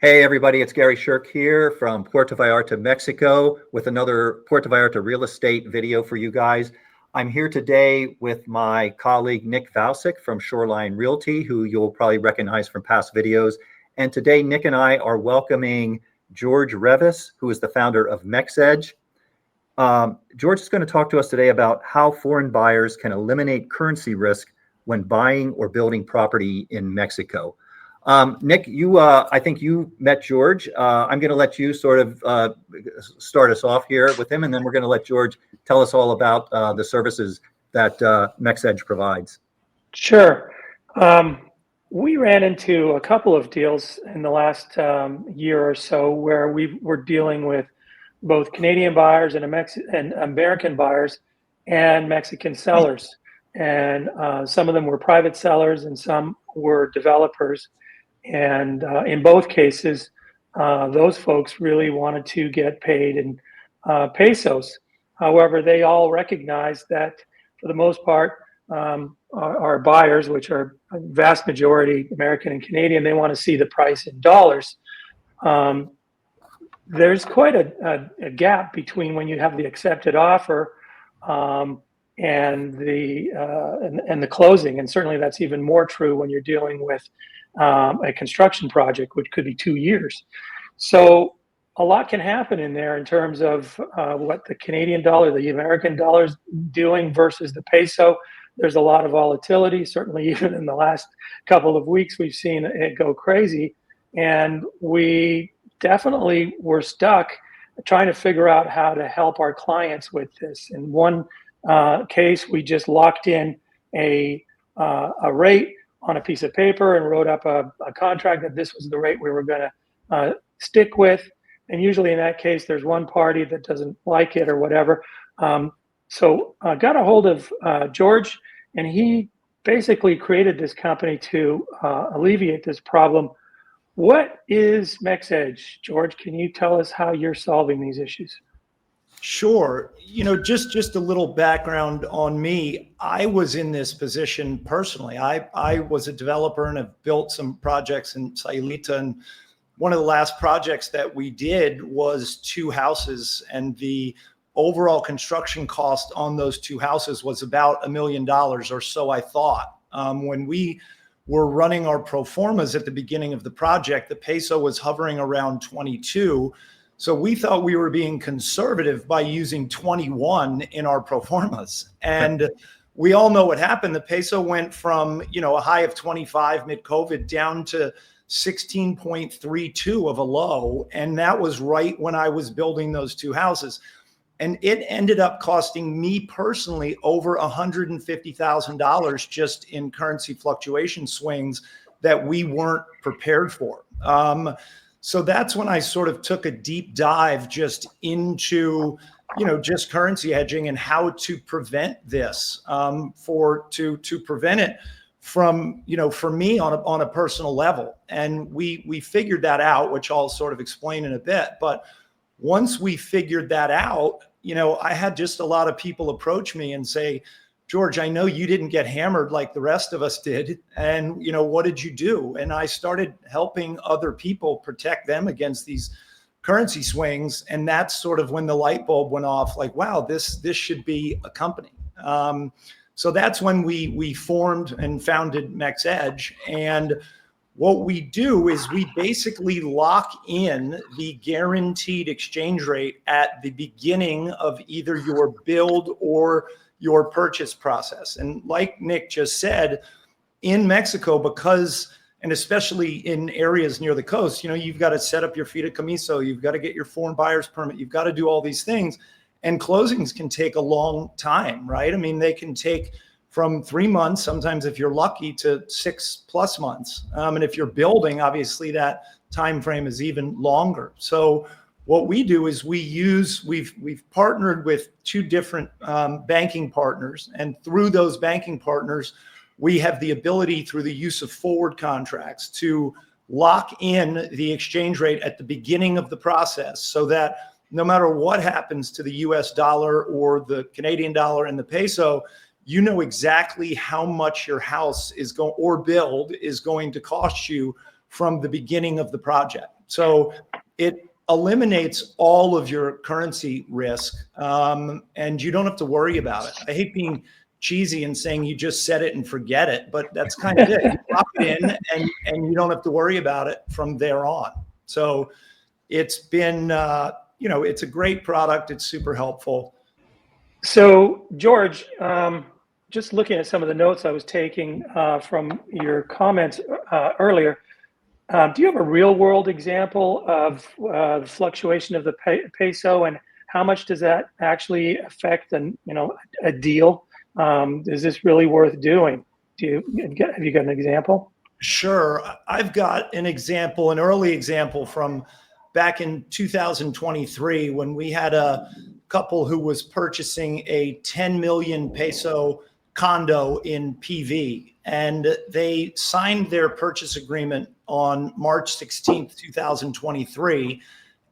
Hey everybody, it's Gary Shirk here from Puerto Vallarta, Mexico with another Puerto Vallarta real estate video for you guys. I'm here today with my colleague Nik Valcic from Shoreline Realty, who you'll probably recognize from past videos. And today Nik and I are welcoming George Reavis, who is the founder of MexEdge. George is going to talk to us today about how foreign buyers can eliminate currency risk when buying or building property in Mexico. Nik, I think you met George. I'm going to let you sort of start us off here with him, and then we're going to let George tell us all about the services that MexEdge provides. Sure. We ran into a couple of deals in the last year or so where we were dealing with both Canadian buyers and American buyers and Mexican sellers. And some of them were private sellers and some were developers. And in both cases, those folks really wanted to get paid in pesos. However, they all recognized that for the most part, our buyers, which are a vast majority American and Canadian, they want to see the price in dollars. There's quite a gap between when you have the accepted offer and the closing, and certainly that's even more true when you're dealing with a construction project, which could be 2 years. So a lot can happen in there in terms of what the Canadian dollar, the American dollar is doing versus the peso. There's a lot of volatility. Certainly, even in the last couple of weeks, we've seen it go crazy. And we definitely were stuck trying to figure out how to help our clients with this. In one case, we just locked in a rate on a piece of paper and wrote up a contract that this was the rate we were going to stick with. And usually in that case, there's one party that doesn't like it or whatever. So I got a hold of George, and he basically created this company to alleviate this problem. What is MexEdge? George, can you tell us how you're solving these issues? Sure. Just a little background on me. I was in this position personally. I was a developer and have built some projects in Sayulita. And one of the last projects that we did was 2 houses. And the overall construction cost on those 2 houses was about $1 million or so, I thought. When we were running our pro formas at the beginning of the project, the peso was hovering around 22. So we thought we were being conservative by using 21 in our pro formas. And we all know what happened. The peso went from, a high of 25 mid-COVID down to 16.32 of a low. And that was right when I was building those 2 houses. And it ended up costing me personally over $150,000 just in currency fluctuation swings that we weren't prepared for. So that's when I sort of took a deep dive just into, just currency hedging and how to prevent this, to prevent it from, for me on a personal level. And we figured that out, which I'll sort of explain in a bit. But once we figured that out, I had just a lot of people approach me and say, George, I know you didn't get hammered like the rest of us did. And, what did you do? And I started helping other people protect them against these currency swings. And that's sort of when the light bulb went off, like, wow, this should be a company. So that's when we formed and founded MexEdge. And what we do is we basically lock in the guaranteed exchange rate at the beginning of either your build or your purchase process. And like Nik just said, in Mexico, because, and especially in areas near the coast, you've got to set up your fideicomiso, you've got to get your foreign buyer's permit, you've got to do all these things. And closings can take a long time, right? I mean, they can take from 3 months, sometimes if you're lucky, to 6+ months. And if you're building, obviously that time frame is even longer. So what we do is we've partnered with 2 different banking partners, and through those banking partners, we have the ability, through the use of forward contracts, to lock in the exchange rate at the beginning of the process, so that no matter what happens to the US dollar or the Canadian dollar and the peso, you know exactly how much your house is going or build is going to cost you from the beginning of the project. So it eliminates all of your currency risk, and you don't have to worry about it. I hate being cheesy and saying you just set it and forget it, but that's kind of it. You lock it in, and you don't have to worry about it from there on. So it's been, it's a great product. It's super helpful. So George, just looking at some of the notes I was taking from your comments earlier, do you have a real world example of the fluctuation of the peso, and how much does that actually affect a deal? Is this really worth doing? Have you got an example? Sure. I've got an example, an early example from back in 2023, when we had a couple who was purchasing a 10 million peso condo in PV, and they signed their purchase agreement on March 16th, 2023.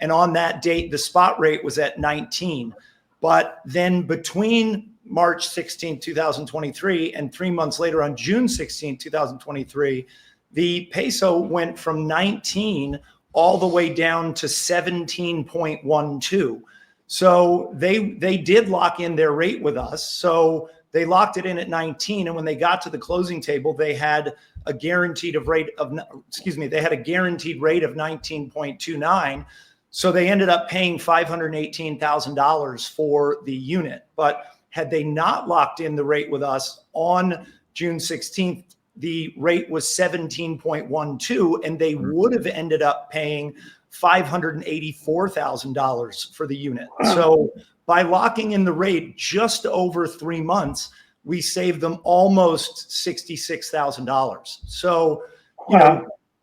And on that date, the spot rate was at 19. But then between March 16th, 2023, and 3 months later on June 16th, 2023, the peso went from 19 all the way down to 17.12. So they did lock in their rate with us. So they locked it in at 19, and when they got to the closing table, they had a guaranteed rate of 19.29. So they ended up paying $518,000 for the unit. But had they not locked in the rate with us on June 16th, the rate was 17.12, and they would have ended up paying $584,000 for the unit. So by locking in the rate just over 3 months, we saved them almost $66,000. So,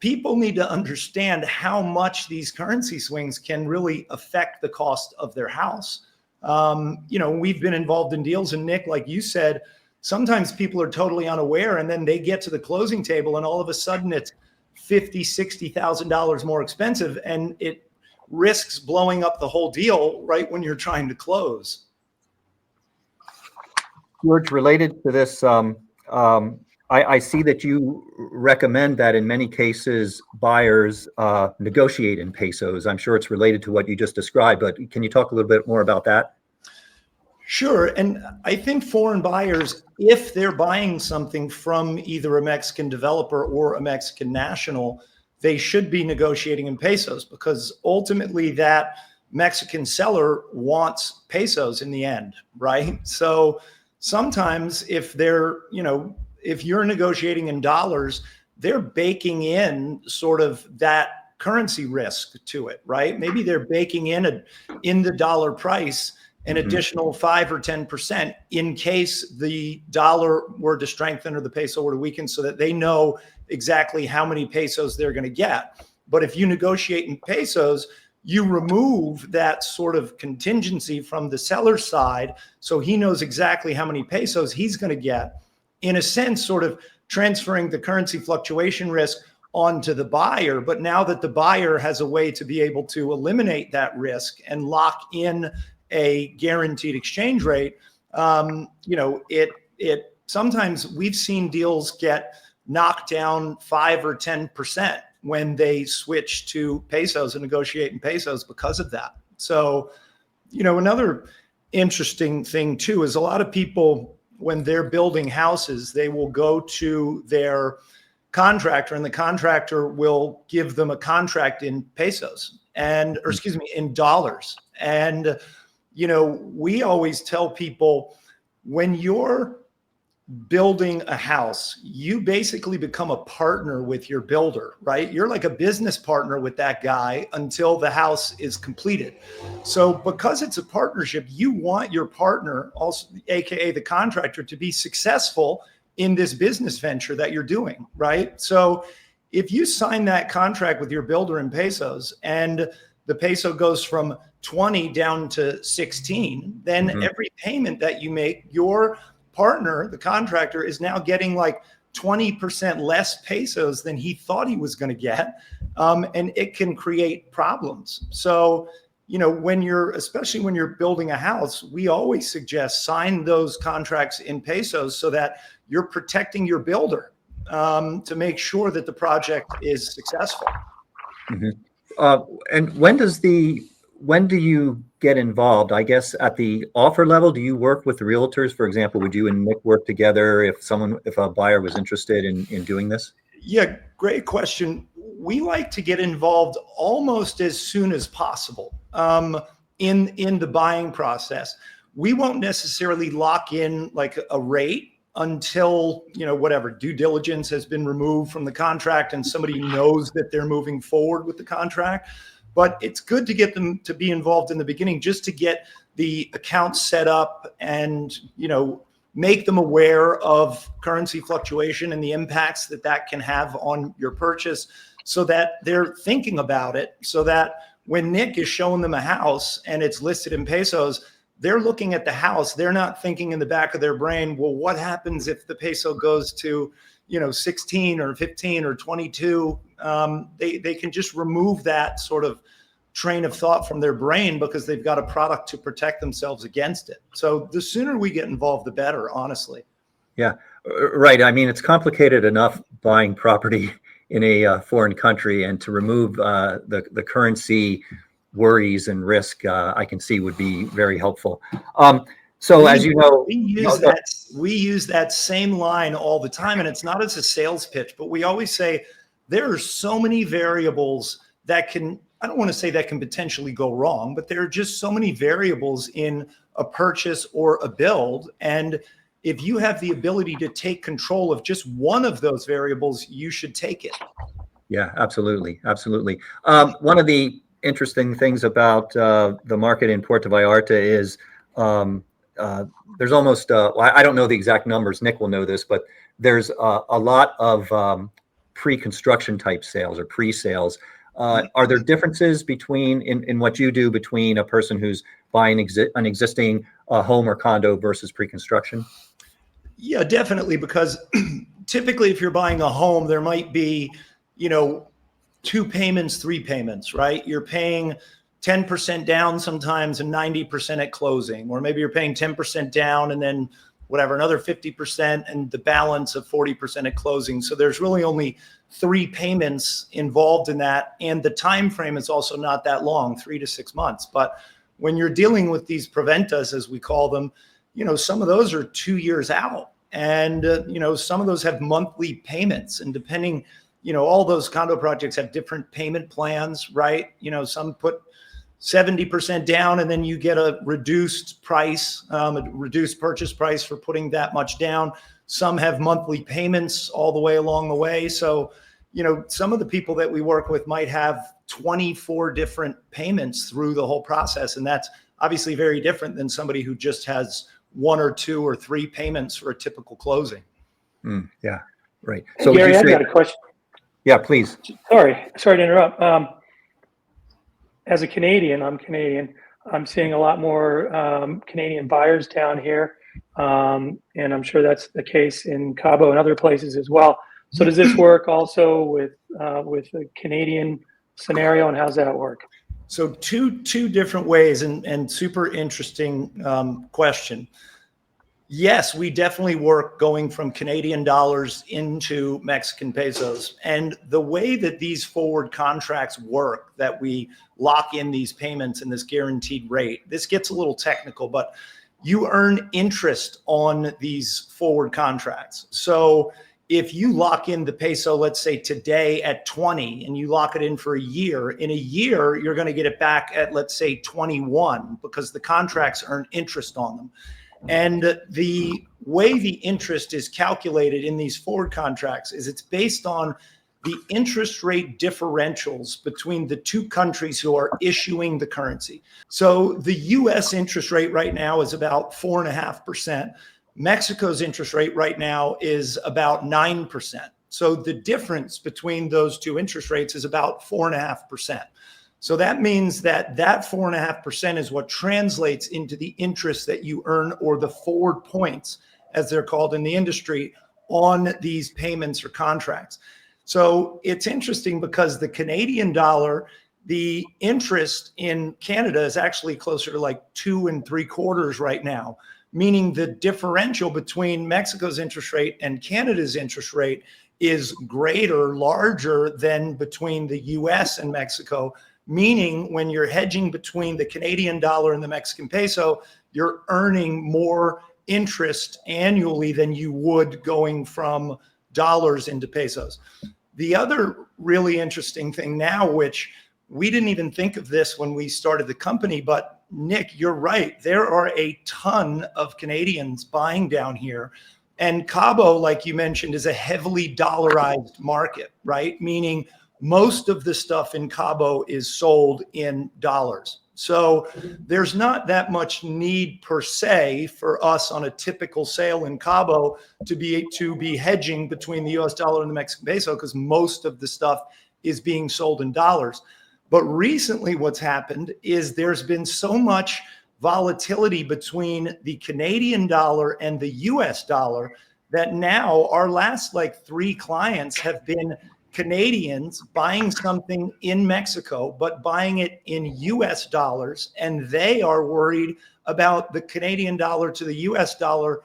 people need to understand how much these currency swings can really affect the cost of their house. We've been involved in deals, and Nik, like you said, sometimes people are totally unaware, and then they get to the closing table and all of a sudden it's $50,000, $60,000 more expensive, and it risks blowing up the whole deal right when you're trying to close. George, related to this, I see that you recommend that in many cases buyers negotiate in pesos. I'm sure it's related to what you just described, but can you talk a little bit more about that? Sure. And I think foreign buyers, if they're buying something from either a Mexican developer or a Mexican national, they should be negotiating in pesos, because ultimately that Mexican seller wants pesos in the end, right? So sometimes if if you're negotiating in dollars, they're baking in sort of that currency risk to it, right? Maybe they're baking in the dollar price an additional 5 or 10% in case the dollar were to strengthen or the peso were to weaken, so that they know exactly how many pesos they're going to get. But if you negotiate in pesos, you remove that sort of contingency from the seller's side, so he knows exactly how many pesos he's going to get, in a sense, sort of transferring the currency fluctuation risk onto the buyer. But now that the buyer has a way to be able to eliminate that risk and lock in a guaranteed exchange rate, sometimes we've seen deals get knocked down 5 or 10% when they switch to pesos and negotiate in pesos because of that. So, another interesting thing too is a lot of people, when they're building houses, they will go to their contractor, and the contractor will give them a contract in pesos in dollars. And we always tell people, when you're building a house, you basically become a partner with your builder, right? You're like a business partner with that guy until the house is completed. So because it's a partnership, you want your partner, also AKA the contractor, to be successful in this business venture that you're doing, right? So if you sign that contract with your builder in pesos and the peso goes from 20 down to 16, then every payment that you make, your partner, the contractor, is now getting like 20% less pesos than he thought he was going to get. And it can create problems. So, especially when you're building a house, we always suggest sign those contracts in pesos so that you're protecting your builder, to make sure that the project is successful. And when do you get involved? I guess at the offer level, do you work with the realtors? For example, would you and Nick work together if a buyer was interested in doing this? Yeah, great question. We like to get involved almost as soon as possible in the buying process. We won't necessarily lock in like a rate until, whatever due diligence has been removed from the contract and somebody knows that they're moving forward with the contract. But it's good to get them to be involved in the beginning, just to get the account set up and, make them aware of currency fluctuation and the impacts that can have on your purchase, so that they're thinking about it, so that when Nick is showing them a house and it's listed in pesos, they're looking at the house. They're not thinking in the back of their brain, well, what happens if the peso goes to, 16 or 15 or 22? They can just remove that sort of train of thought from their brain because they've got a product to protect themselves against it. So the sooner we get involved, the better, honestly. Yeah, right. I mean, it's complicated enough buying property in a foreign country, and to remove the currency worries and risk, I can see would be very helpful. So as you know, we use that same line all the time, and it's not as a sales pitch, but we always say there are so many variables that can, I don't want to say that can potentially go wrong, but there are just so many variables in a purchase or a build. And if you have the ability to take control of just one of those variables, you should take it. Yeah, absolutely. Absolutely. One of the interesting things about the market in Puerto Vallarta is there's almost, I don't know the exact numbers, Nick will know this, but there's a lot of pre-construction type sales or pre-sales. Are there differences in what you do between a person who's buying an existing home or condo versus pre-construction? Yeah, definitely. Because typically if you're buying a home, there might be, 2 payments, 3 payments, right? You're paying 10% down sometimes and 90% at closing, or maybe you're paying 10% down and then whatever, another 50% and the balance of 40% at closing. So there's really only 3 payments involved in that. And the time frame is also not that long, 3 to 6 months. But when you're dealing with these preventas, as we call them, some of those are 2 years out. And, some of those have monthly payments, and depending, all those condo projects have different payment plans, right? Some put 70% down and then you get a reduced price, a reduced purchase price for putting that much down. Some have monthly payments all the way along the way. So, some of the people that we work with might have 24 different payments through the whole process. And that's obviously very different than somebody who just has 1 or 2 or 3 payments for a typical closing. Yeah, right. So hey, Gary, I've got a question. Yeah, please. Sorry to interrupt. As a Canadian, I'm Canadian. I'm seeing a lot more Canadian buyers down here, and I'm sure that's the case in Cabo and other places as well. So does this work also with the Canadian scenario, and how's that work? So two different ways, and super interesting question. Yes, we definitely work going from Canadian dollars into Mexican pesos. And the way that these forward contracts work, that we lock in these payments and this guaranteed rate, this gets a little technical, but you earn interest on these forward contracts. So if you lock in the peso, let's say today at 20, and you lock it in for a year, in a year, you're going to get it back at, let's say, 21, because the contracts earn interest on them. And the way the interest is calculated in these forward contracts is it's based on the interest rate differentials between the 2 countries who are issuing the currency. So the US interest rate right now is about 4.5%. Mexico's interest rate right now is about 9%. So the difference between those 2 interest rates is about 4.5%. So that means that 4.5% is what translates into the interest that you earn, or the forward points, as they're called in the industry, on these payments or contracts. So it's interesting because the Canadian dollar, the interest in Canada is actually closer to like 2 3/4 right now, meaning the differential between Mexico's interest rate and Canada's interest rate is greater, larger than between the US and Mexico, meaning when you're hedging between the Canadian dollar and the Mexican peso, you're earning more interest annually than you would going from dollars into pesos. The other really interesting thing now, which we didn't even think of this when we started the company, but Nik, you're right. There are a ton of Canadians buying down here. And Cabo, like you mentioned, is a heavily dollarized market, right? Meaning most of the stuff in Cabo is sold in dollars. So there's not that much need per se for us on a typical sale in Cabo to be hedging between the US dollar and the Mexican peso, because most of the stuff is being sold in dollars. But recently what's happened is there's been so much volatility between the Canadian dollar and the US dollar that now our last like 3 clients have been Canadians buying something in Mexico, but buying it in US dollars. And they are worried about the Canadian dollar to the US dollar,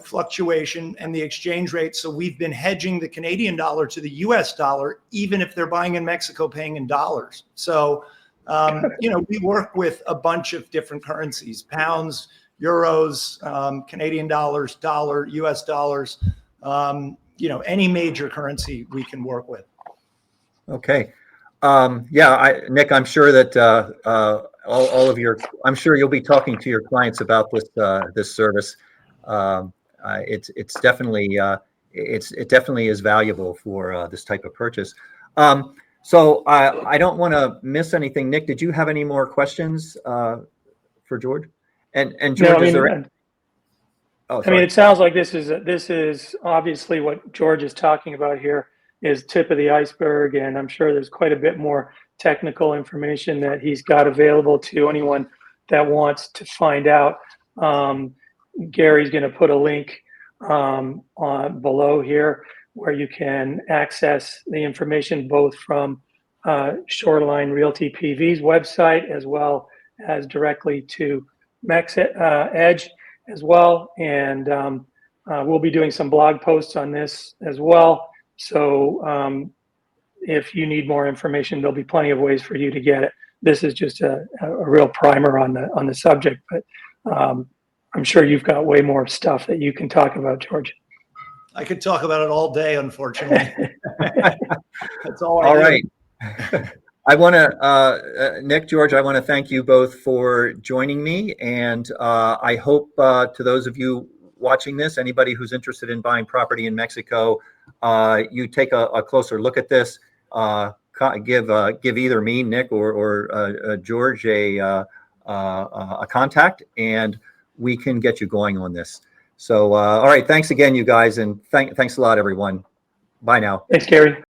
fluctuation and the exchange rate. So we've been hedging the Canadian dollar to the US dollar, even if they're buying in Mexico, paying in dollars. So, we work with a bunch of different currencies, pounds, euros, Canadian dollars, dollar, US dollars, any major currency we can work with. Okay. Nik, I'm sure that all of I'm sure you'll be talking to your clients about this service. It's definitely it definitely is valuable for this type of purchase. So I don't want to miss anything. Nik, did you have any more questions for George? And George, is there? Oh, sorry. I mean, it sounds like this is obviously what George is talking about here is tip of the iceberg, and I'm sure there's quite a bit more technical information that he's got available to anyone that wants to find out. Gary's going to put a link on below here where you can access the information both from Shoreline Realty PV's website as well as directly to MexEdge as well. And we'll be doing some blog posts on this as well. So if you need more information, there'll be plenty of ways for you to get it. This is just a real primer on the subject, but I'm sure you've got way more stuff that you can talk about, George. I could talk about it all day, unfortunately. That's all I do. All right. I want to, Nik, George, I want to thank you both for joining me. And I hope to those of you watching this, anybody who's interested in buying property in Mexico, you take a closer look at this. Give either me, Nik, or George a contact, and we can get you going on this. So, all right. Thanks again, you guys. And thanks a lot, everyone. Bye now. Thanks, Gary.